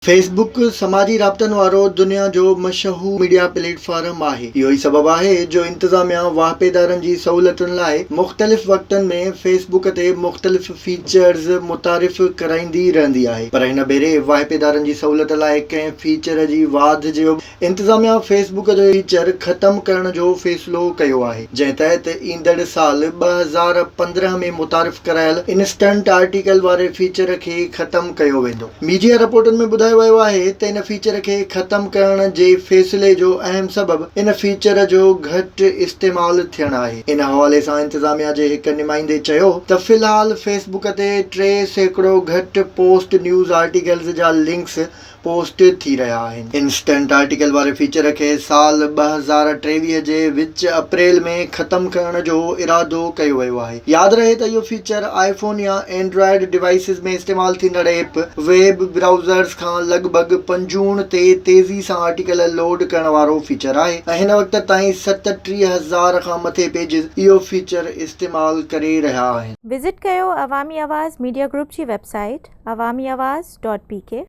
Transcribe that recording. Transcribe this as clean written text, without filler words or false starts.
Facebook समाजी राब्तनि वारो दुनिया जो मशहूर मीडिया प्लेटफॉर्म आहे। इहो ई सबब आहे जो इंतज़ामिया वाहिपेदारनि जी सहूलियतुनि लाइ मुख़्तलिफ़ वक़्तनि में फेसबुक ते मुख़्तलिफ़ फीचर्स मुतारिफ़ कराईंदी रहंदी आहे, पर हिन भेरे वाहिपेदारनि जी सहूलियत लाइ कंहिं फीचर जी वाध जो इंतज़ामिया फेसबुक जो फीचर ख़तमु करण जो फ़ैसिलो कयो आहे, जंहिं तहत ईंदड़ साल 2015 में मुतारिफ़ करायल इंस्टेंट आर्टिकल वारे फीचर खे ख़तमु कयो वेंदो। मीडिया रिपोर्टनि में ॿुधायो वियो आहे त इन फीचर खे ख़तमु करण जे फ़ैसिले जो अहम सबबु इन फीचर जो घटि इस्तेमालु थियणु आहे। इन हवाले सां इंतज़ामिया जे हिकु नुमाइंदे चयो त फ़िलहाल फेसबुक ते 3% घटि पोस्ट न्यूज़ आर्टिकल्स जा लिंक्स पोस्ट थी रहिया आहिनि। इंस्टेंट आर्टिकल वारे फीचर खे साल 2023 जे विच अप्रैल में ख़तमु करण जो इरादो कयो वियो आहे। यादि रहे त इहो फीचर आईफोन या एंड्रॉइड डिवाइसिस में इस्तेमालु थींदड़ ऐप वेब ब्राउज़र्स खां लॻभॻि 5 जून ते तेज़ी सां आर्टिकल लोड करण वारो फीचर आहे ऐं हिन वक़्त ताईं 37,000 खां मथे पेजिस इहो फीचर इस्तेमालु करे रहिया आहिनि। विज़िट कयो अवामी आवाज़ मीडिया ग्रुप जी वेबसाइट awamiawaz.pk